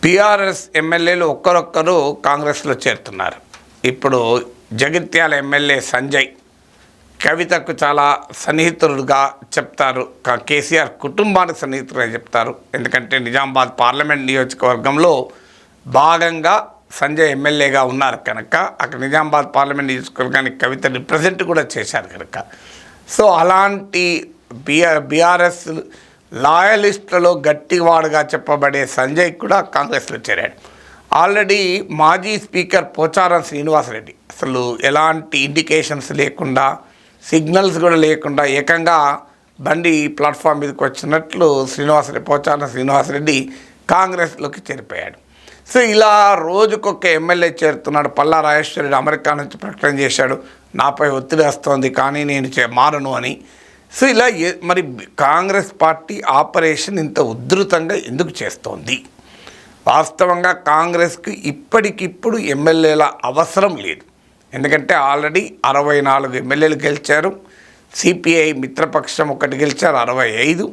BRS ఎమ్మెల్యేలు ఒక్కరొక్కరు కాంగ్రెస్లో చేరుతున్నారు. ఇప్పుడు జగిత్యాల ఎమ్మెల్యే సంజయ్ కవితకు చాలా సన్నిహితుడుగా చెప్తారు. కేసీఆర్ కుటుంబానికి సన్నిహితుడుగా చెప్తారు. ఎందుకంటే నిజామాబాద్ పార్లమెంట్ నియోజకవర్గంలో భాగంగా సంజయ్ ఎమ్మెల్యేగా ఉన్నారు కనుక అక్కడ నిజామాబాద్ పార్లమెంట్ నియోజకవర్గానికి కవిత రిప్రజెంట్ కూడా చేశారు కనుక సో అలాంటి బీఆర్ఎస్ లాయలిస్టులలో గట్టివాడుగా చెప్పబడే సంజయ్ కూడా కాంగ్రెస్లో చేరాడు. ఆల్రెడీ మాజీ స్పీకర్ పోచారం శ్రీనివాసరెడ్డి అసలు ఎలాంటి ఇండికేషన్స్ లేకుండా సిగ్నల్స్ కూడా లేకుండా ఏకంగా బండి ప్లాట్ఫామ్ మీదకి వచ్చినట్లు పోచారం శ్రీనివాసరెడ్డి కాంగ్రెస్లోకి చేరిపోయాడు. సో ఇలా రోజుకొక ఎమ్మెల్యే చేరుతున్నాడు. పల్లా రాజేశ్వరరెడ్డి అమెరికా నుంచి ప్రకటన చేశాడు, నాపై ఒత్తిడి వస్తోంది కానీ నేను మారను అని. సో ఇలా మరి కాంగ్రెస్ పార్టీ ఆపరేషన్ ఇంత ఉధృతంగా ఎందుకు చేస్తోంది? వాస్తవంగా కాంగ్రెస్కి ఇప్పటికిప్పుడు ఎమ్మెల్యేల అవసరం లేదు. ఎందుకంటే ఆల్రెడీ 64 ఎమ్మెల్యేలు గెలిచారు. సిపిఐ మిత్రపక్షం ఒకటి గెలిచారు 65.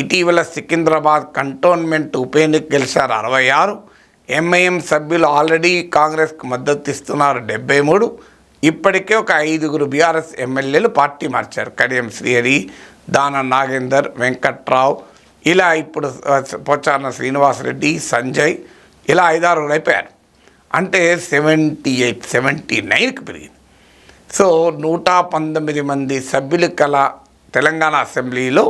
ఇటీవల సికింద్రాబాద్ కంటోన్మెంట్ ఉప ఎన్నిక గెలిచారు 66. ఎంఐఎం సభ్యులు ఆల్రెడీ కాంగ్రెస్కు మద్దతు ఇస్తున్నారు 73. ఇప్పటికే ఒక 5 బీఆర్ఎస్ ఎమ్మెల్యేలు పార్టీ మార్చారు. కడియం శ్రీహరి, దాన నాగేందర్, వెంకట్రావు, ఇలా ఇప్పుడు పోచారం శ్రీనివాసరెడ్డి, సంజయ్, ఇలా 5-6 అయిపోయారు. అంటే 78, 79కి పెరిగింది. సో 119 మంది సభ్యులు కల తెలంగాణ అసెంబ్లీలో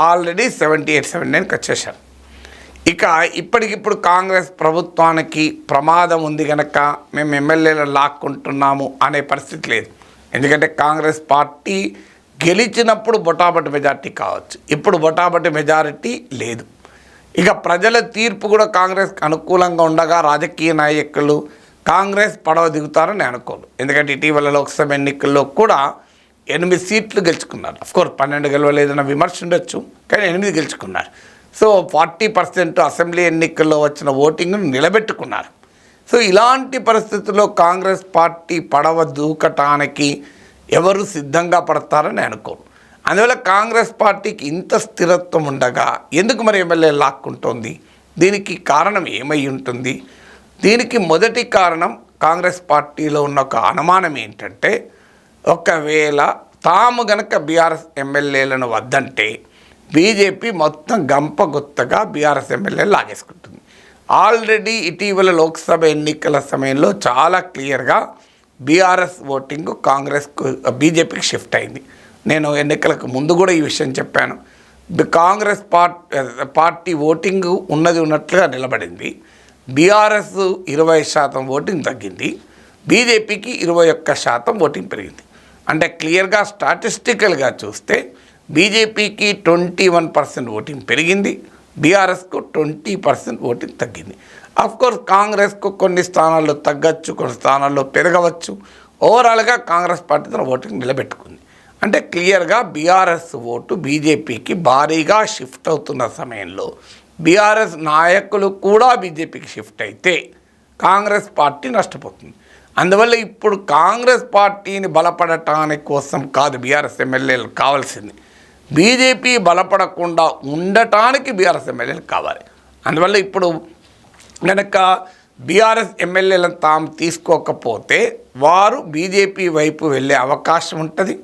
ఆల్రెడీ 78, 79కి వచ్చేశారు. ఇక ఇప్పటికిప్పుడు కాంగ్రెస్ ప్రభుత్వానికి ప్రమాదం ఉంది కనుక మేము ఎమ్మెల్యేలను లాక్కుంటున్నాము అనే పరిస్థితి లేదు. ఎందుకంటే కాంగ్రెస్ పార్టీ గెలిచినప్పుడు బొటాబొటి మెజారిటీ కావచ్చు, ఇప్పుడు బొటాబొటి మెజారిటీ లేదు. ఇక ప్రజల తీర్పు కూడా కాంగ్రెస్కి అనుకూలంగా ఉండగా రాజకీయ నాయకులు కాంగ్రెస్ పడవ దిగుతారని అనుకోరు. ఎందుకంటే ఇటీవల లోక్సభ ఎన్నికల్లో కూడా 8 సీట్లు గెలుచుకున్నారు. అఫ్కోర్స్ 12 గెలవలేదన్న విమర్శ ఉండొచ్చు, కానీ 8 గెలుచుకున్నారు. సో 40% అసెంబ్లీ ఎన్నికల్లో వచ్చిన ఓటింగ్ను నిలబెట్టుకున్నారు. సో ఇలాంటి పరిస్థితుల్లో కాంగ్రెస్ పార్టీ పడవ దూకటానికి ఎవరు సిద్ధంగా పడతారని అనుకోరు. అందువల్ల కాంగ్రెస్ పార్టీకి ఇంత స్థిరత్వం ఉండగా ఎందుకు మరి ఎమ్మెల్యే లాక్కుంటోంది? దీనికి కారణం ఏమై ఉంటుంది? దీనికి మొదటి కారణం కాంగ్రెస్ పార్టీలో ఉన్న ఒక అనుమానం ఏంటంటే, ఒకవేళ తాము గనక బీఆర్ఎస్ ఎమ్మెల్యేలను వద్దంటే బీజేపీ మొత్తం గంపగుత్తగా బీఆర్ఎస్ ఎమ్మెల్యేలు లాగేసుకుంటుంది. ఆల్రెడీ ఇటీవల లోక్సభ ఎన్నికల సమయంలో చాలా క్లియర్గా బీఆర్ఎస్ ఓటింగ్ కాంగ్రెస్కు బీజేపీకి షిఫ్ట్ అయింది. నేను ఎన్నికలకు ముందు కూడా ఈ విషయం చెప్పాను. కాంగ్రెస్ పార్టీ ఓటింగ్ ఉన్నట్లుగా నిలబడింది. బీఆర్ఎస్ 20% ఓటింగ్ తగ్గింది, బీజేపీకి 21% ఓటింగ్ పెరిగింది. అంటే క్లియర్గా స్టాటిస్టికల్గా చూస్తే బీజేపీకి 21% ఓటింగ్ పెరిగింది, బీఆర్ఎస్కు 20% ఓటింగ్ తగ్గింది. అఫ్కోర్స్ కాంగ్రెస్కు కొన్ని స్థానాల్లో తగ్గచ్చు, కొన్ని స్థానాల్లో పెరగవచ్చు. ఓవరాల్గా కాంగ్రెస్ పార్టీ తన ఓటింగ్ నిలబెట్టుకుంది. అంటే క్లియర్గా బీఆర్ఎస్ ఓటు బీజేపీకి భారీగా షిఫ్ట్ అవుతున్న సమయంలో బీఆర్ఎస్ నాయకులు కూడా బీజేపీకి షిఫ్ట్ అయితే కాంగ్రెస్ పార్టీ నష్టపోతుంది. అందువల్ల ఇప్పుడు కాంగ్రెస్ పార్టీని బలపడటానికి కోసం కాదు బీఆర్ఎస్ ఎమ్మెల్యేలు కావాల్సింది, బీజేపీ బలపడకుండా ఉండటానికి బీఆర్ఎస్ ఎమ్మెల్యేలు కావాలి. అందువల్ల ఇప్పుడు కనుక బీఆర్ఎస్ ఎమ్మెల్యేలను తాము తీసుకోకపోతే వారు బీజేపీ వైపు వెళ్ళే అవకాశం ఉంటుంది.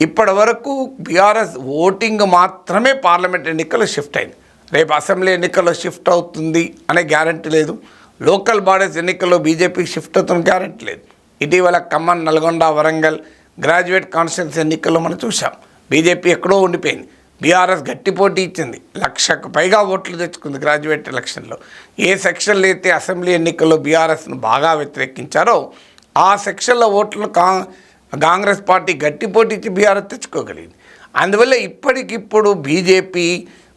ఇప్పటి వరకు బీఆర్ఎస్ ఓటింగ్ మాత్రమే పార్లమెంట్ ఎన్నికల్లో షిఫ్ట్ అయింది. రేపు అసెంబ్లీ ఎన్నికల్లో షిఫ్ట్ అవుతుంది అనే గ్యారంటీ లేదు. లోకల్ బాడీస్ ఎన్నికల్లో బీజేపీకి షిఫ్ట్ అవుతున్న గ్యారంటీ లేదు. ఇటీవల ఖమ్మం, నల్గొండ, వరంగల్ గ్రాడ్యుయేట్ కాన్స్టిట్యూన్సీ ఎన్నికల్లో మనం చూసాం, బీజేపీ ఎక్కడో ఉండిపోయింది. బీఆర్ఎస్ గట్టి పోటీ ఇచ్చింది, 1,00,000కు పైగా ఓట్లు తెచ్చుకుంది గ్రాడ్యుయేట్ ఎలక్షన్లో. ఏ సెక్షన్లో అయితే అసెంబ్లీ ఎన్నికల్లో బీఆర్ఎస్ను బాగా వ్యతిరేకించారో ఆ సెక్షన్ల ఓట్లను కాంగ్రెస్ పార్టీ గట్టి పోటీ ఇచ్చి బీఆర్ఎస్ తెచ్చుకోగలిగింది. అందువల్ల ఇప్పటికిప్పుడు బీజేపీ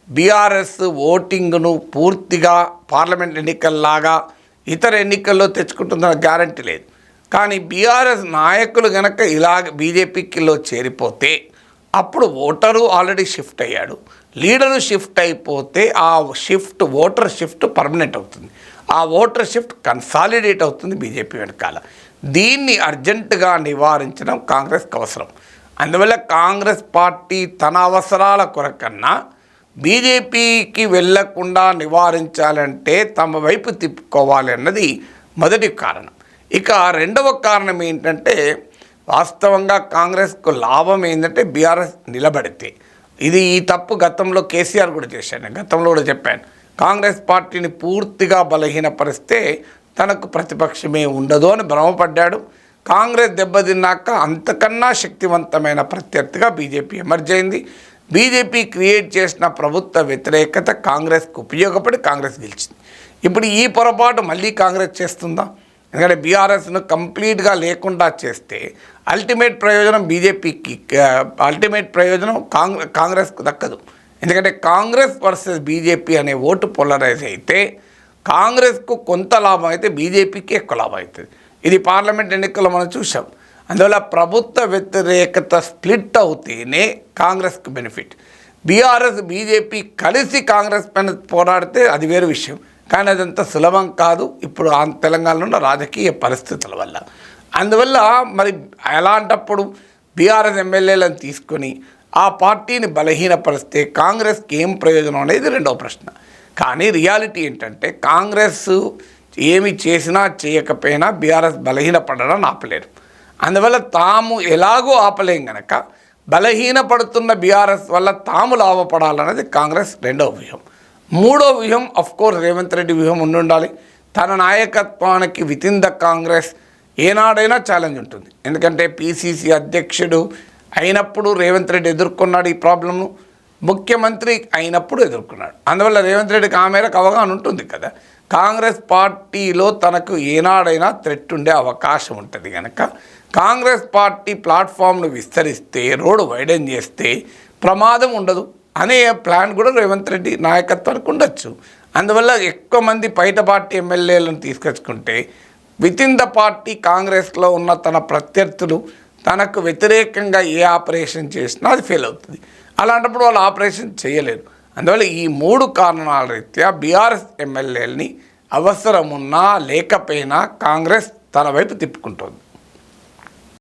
బీఆర్ఎస్ ఓటింగ్ను పూర్తిగా పార్లమెంట్ ఎన్నికల్లాగా ఇతర ఎన్నికల్లో తెచ్చుకుంటుందన్న గ్యారంటీ లేదు. కానీ బీఆర్ఎస్ నాయకులు కనుక ఇలాగ బీజేపీకిలో చేరిపోతే అప్పుడు ఓటరు ఆల్రెడీ షిఫ్ట్ అయ్యాడు, లీడరు షిఫ్ట్ అయిపోతే ఆ ఓటర్ షిఫ్ట్ పర్మనెంట్ అవుతుంది, ఆ ఓటర్ షిఫ్ట్ కన్సాలిడేట్ అవుతుంది బీజేపీ వెనకాల. దీన్ని అర్జెంటుగా నివారించడం కాంగ్రెస్కి అవసరం. అందువల్ల కాంగ్రెస్ పార్టీ తన అవసరాల కొరకన్నా బీజేపీకి వెళ్లకుండా నివారించాలంటే తమ వైపు తిప్పుకోవాలి అన్నది మొదటి కారణం. ఇక రెండవ కారణం ఏంటంటే వాస్తవంగా కాంగ్రెస్కు లాభం ఏంటంటే బీఆర్ఎస్ నిలబడితే. ఈ తప్పు గతంలో కేసీఆర్ కూడా చేశాను, గతంలో కూడా చెప్పాను. కాంగ్రెస్ పార్టీని పూర్తిగా బలహీనపరిస్తే తనకు ప్రతిపక్షమే ఉండదు అని భ్రమపడ్డాడు. కాంగ్రెస్ దెబ్బతిన్నాక అంతకన్నా శక్తివంతమైన ప్రత్యర్థిగా బీజేపీ ఎమర్జ్ అయింది. బీజేపీ క్రియేట్ చేసిన ప్రభుత్వ వ్యతిరేకత కాంగ్రెస్కు ఉపయోగపడి కాంగ్రెస్ గెలిచింది. ఇప్పుడు ఈ పొరపాటు మళ్ళీ కాంగ్రెస్ చేస్తుందా? ఎందుకంటే బీఆర్ఎస్ను కంప్లీట్గా లేకుండా చేస్తే అల్టిమేట్ ప్రయోజనం బీజేపీకి, అల్టిమేట్ ప్రయోజనం కాంగ్రెస్కు దక్కదు. ఎందుకంటే కాంగ్రెస్ వర్సెస్ బీజేపీ అనే ఓటు పోలరైజ్ అయితే కాంగ్రెస్కు కొంత లాభం అయితే బీజేపీకి ఎక్కువ లాభం అవుతుంది. ఇది పార్లమెంట్ ఎన్నికల్లో మనం చూసాం. అందువల్ల ప్రభుత్వ వ్యతిరేకత స్ప్లిట్ అవుతేనే కాంగ్రెస్కు బెనిఫిట్. బీఆర్ఎస్ బీజేపీ కలిసి కాంగ్రెస్ పైన పోరాడితే అది వేరు విషయం, కానీ అదంత సులభం కాదు ఇప్పుడు తెలంగాణలో ఉన్న రాజకీయ పరిస్థితుల వల్ల. అందువల్ల మరి అలాంటప్పుడు బీఆర్ఎస్ ఎమ్మెల్యేలను తీసుకొని ఆ పార్టీని బలహీనపరిస్తే కాంగ్రెస్కి ఏం ప్రయోజనం అనేది రెండవ ప్రశ్న. కానీ రియాలిటీ ఏంటంటే కాంగ్రెస్ ఏమి చేసినా చేయకపోయినా బీఆర్ఎస్ బలహీనపడడం ఆపలేరు. అందువల్ల తాము ఎలాగో ఆపలేం కనుక బలహీనపడుతున్న బీఆర్ఎస్ వల్ల తాము లాభపడాలన్నది కాంగ్రెస్ రెండవ వ్యూహం. మూడో వ్యూహం అఫ్కోర్స్ రేవంత్ రెడ్డి వ్యూహం ఉండాలి. తన నాయకత్వానికి వితిన్ ద కాంగ్రెస్ ఏనాడైనా ఛాలెంజ్ ఉంటుంది. ఎందుకంటే పిసిసి అధ్యక్షుడు అయినప్పుడు రేవంత్ రెడ్డి ఎదుర్కొన్నాడు ఈ ప్రాబ్లంను, ముఖ్యమంత్రి అయినప్పుడు ఎదుర్కొన్నాడు. అందువల్ల రేవంత్ రెడ్డికి ఆ మేరకు అవగాహన ఉంటుంది కదా. కాంగ్రెస్ పార్టీలో తనకు ఏనాడైనా థ్రెట్ ఉండే అవకాశం ఉంటుంది కనుక కాంగ్రెస్ పార్టీ ప్లాట్ఫామ్ను విస్తరిస్తే, రోడ్డు వైడెన్ చేస్తే ప్రమాదం ఉండదు అనే ప్లాన్ కూడా రేవంత్ రెడ్డి నాయకత్వానికి ఉండొచ్చు. అందువల్ల ఎక్కువ మంది బయట పార్టీ ఎమ్మెల్యేలను తీసుకొచ్చుకుంటే వితిన్ ద పార్టీ కాంగ్రెస్లో ఉన్న తన ప్రత్యర్థులు తనకు వ్యతిరేకంగా ఏ ఆపరేషన్ చేసినా అది ఫెయిల్ అవుతుంది. అలాంటప్పుడు వాళ్ళు ఆపరేషన్ చేయలేరు. అందువల్ల ఈ మూడు కారణాల రీత్యా బీఆర్ఎస్ ఎమ్మెల్యేలని అవసరమున్నా లేకపోయినా కాంగ్రెస్ తన వైపు తిప్పుకుంటుంది.